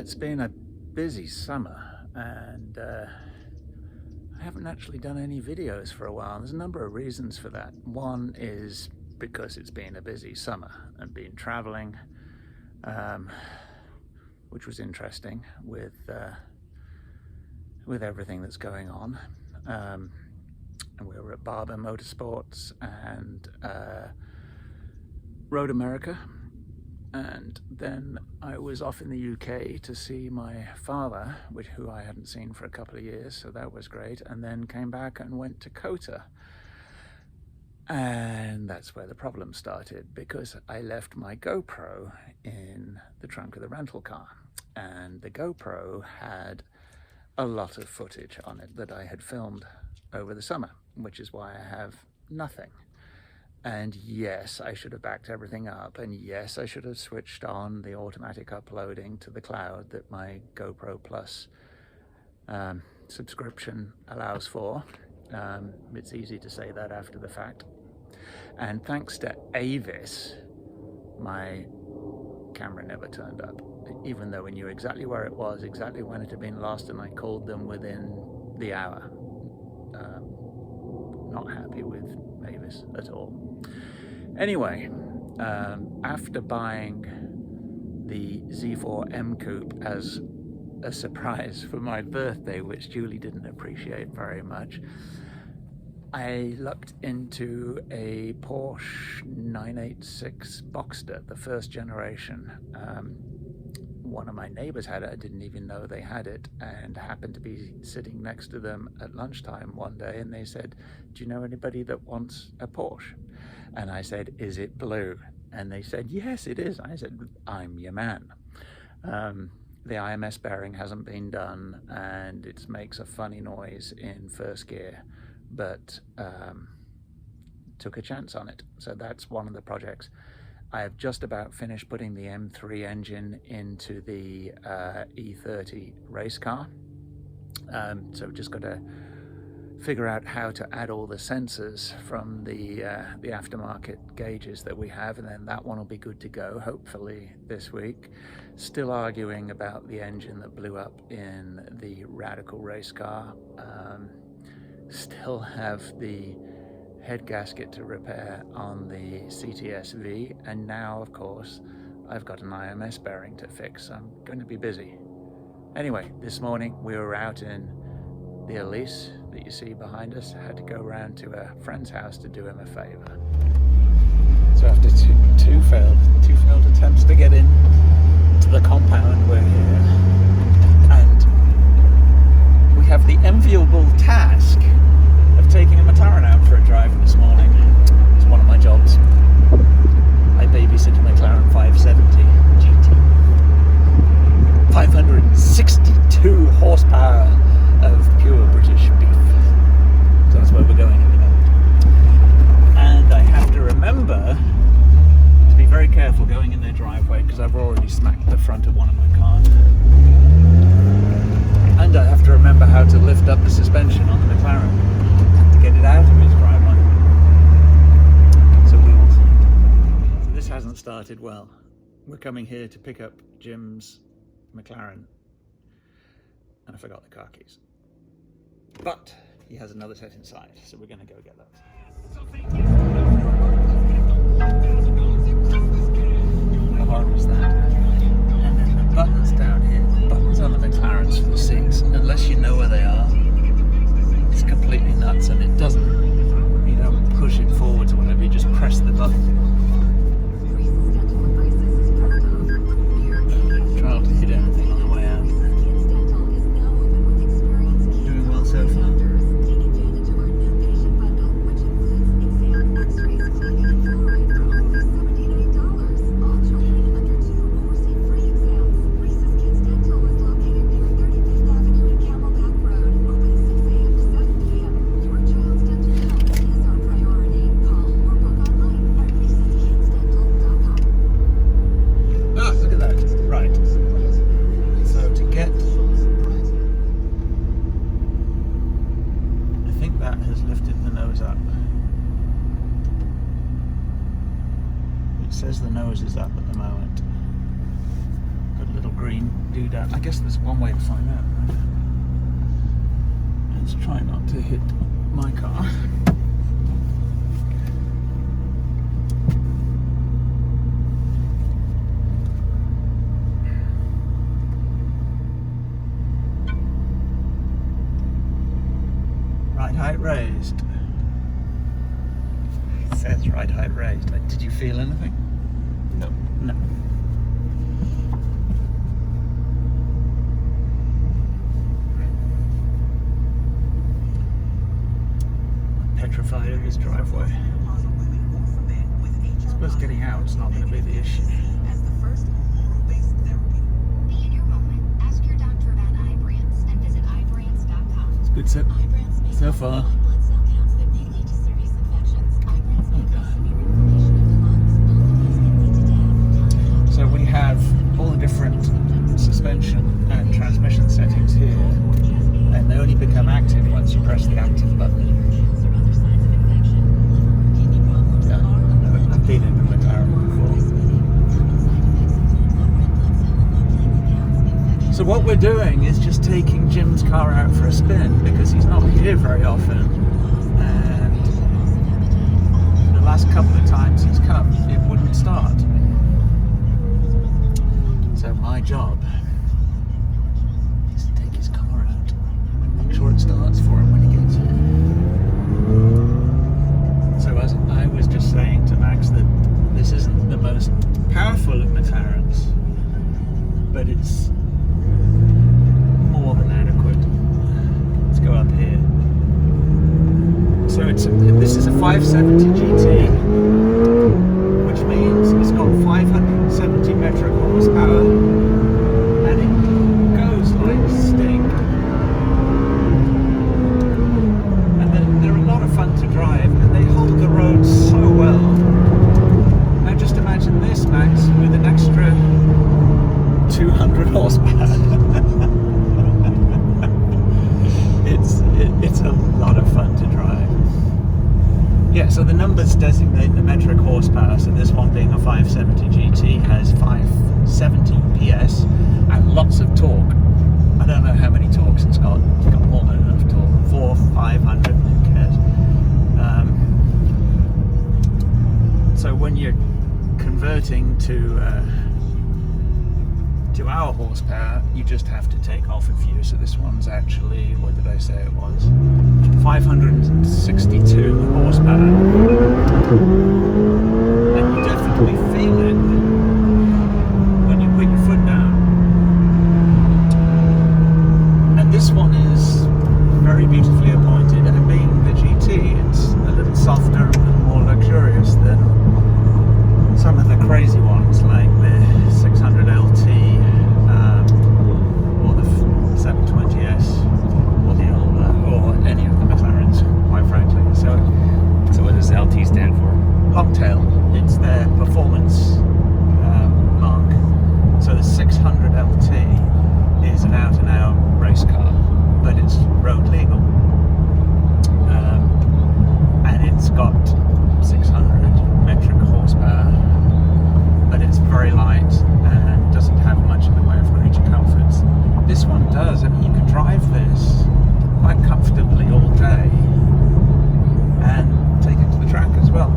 it's been a busy summer, and I haven't actually done any videos for a while. There's a number of reasons for that. One is because it's been a busy summer and been traveling, which was interesting with everything that's going on. And we were at Barber Motorsports and Road America, and then I was off in the UK to see my father, who I hadn't seen for a couple of years, so that was great, and then came back and went to COTA. And that's where the problem started, because I left my GoPro in the trunk of the rental car, and the GoPro had a lot of footage on it that I had filmed over the summer, which is why I have nothing. And yes, I should have backed everything up, and yes, I should have switched on the automatic uploading to the cloud that my GoPro Plus subscription allows for. It's easy to say that after the fact. And thanks to Avis, my camera never turned up, even though we knew exactly where it was, exactly when it had been lost, and I called them within the hour. Not happy with Avis at all. Anyway, after buying the Z4 M Coupe as a surprise for my birthday, which Julie didn't appreciate very much, I looked into a Porsche 986 Boxster, the first generation. One of my neighbors had it. I didn't even know they had it, and happened to be sitting next to them at lunchtime one day, and they said, "Do you know anybody that wants a Porsche?" And I said, "Is it blue?" And they said, "Yes, it is." I said, "I'm your man." The IMS bearing hasn't been done, and it makes a funny noise in first gear, but took a chance on it. So that's one of the projects. I have just about finished putting the M3 engine into the E30 race car. So just got to figure out how to add all the sensors from the aftermarket gauges that we have, and then that one will be good to go, hopefully this week. Still arguing about the engine that blew up in the Radical race car. Still have the head gasket to repair on the CTS-V, and now of course I've got an IMS bearing to fix. I'm going to be busy. Anyway, this morning we were out in the Elise that you see behind us. I had to go round to a friend's house to do him a favour. So after two failed attempts to get in to the compound, we're here, and we have the enviable task of taking a McLaren out for a drive this morning. It's one of my jobs. I babysit a McLaren 570 GT. 562 horsepower of pure British beef. So that's where we're going at the moment. And I have to remember to be very careful going in their driveway, because I've already smacked the front of one of my cars. And I have to remember how to lift up the suspension on the McLaren to get it out of his driveway. So we will see. So this hasn't started well. We're coming here to pick up Jim's McLaren, and I forgot the car keys. But he has another set inside, so we're going to go get those. How hard was that? And then the buttons down here, the buttons on the McLarens for the seats, unless you know where they are, it's completely nuts, and it doesn't, you don't push it forwards or whatever, you just press the button. Try not to hit anything on the way out. Doing well so far. Says the nose is up at the moment. Got little green doodad. I guess there's one way to find out. Right? Let's try not to hit my car. Right height raised. It says right height raised. Did you feel anything? No. No. Petrified of his driveway. I suppose getting out is not going to be the issue. It's good so far. So we have all the different suspension and transmission settings here, and they only become active once you press the active button. I've been in the McLaren before. So what we're doing is just taking Jim's car out for a spin because he's not here very often, and the last couple of times he's come, it wouldn't start. So my job is to take his car out and make sure it starts for him when he gets here. So as I was just saying to Max, that this isn't the most powerful of McLarens, but it's more than adequate. Let's go up here. So this is a 570 GT, which means it's got 570 metric horsepower, and it goes like stink. And they're a lot of fun to drive, and they hold the road so well. Now just imagine this, Max, with an extra 200 horsepower. It's a lot of fun to drive. Yeah, so the numbers designate the metric horsepower, so this one being a 570 GT has 570 PS and lots of torque. I don't know how many torques it's got. It's got more than enough torque. 400, 500, who cares? So when you're converting to our horsepower, you just have to take off a few. So this one's actually, what did I say it was? 562 horsepower. And you definitely feel it when you put your foot down. And this one is very beautifully appointed, and being the GT, it's a little softer and more luxurious than some of the crazy ones like the 600 LT. 720S or the older, or any of the McLarens, quite frankly. So what does LT stand for? Longtail. It's their performance mark. So the 600 LT is an out-and-out race car, but it's road legal, and it's got 600 metric horsepower, but it's very light and doesn't have much in the way of creature comforts. This one does. I mean, you can drive this quite comfortably all day and take it to the track as well.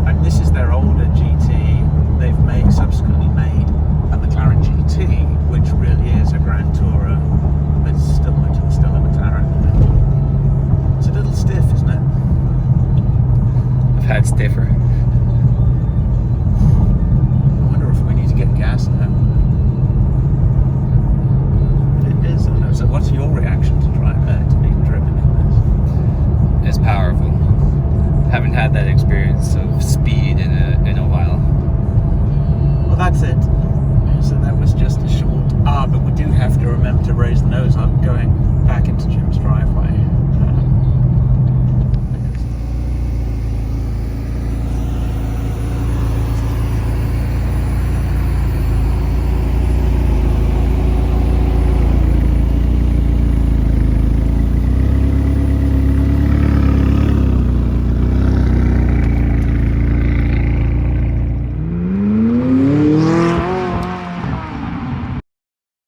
And this is their older GT. They've subsequently made a McLaren GT, which really is a Grand Tourer, but it's still a McLaren. It's a little stiff, isn't it? I've had stiffer. I wonder if we need to get gas now. So what's your reaction to being driven in this? It's powerful. Haven't had that experience of speed in a while. Well, that's it. So that was just a short. But we do have to remember to raise the nose up going back into Jim's driveway.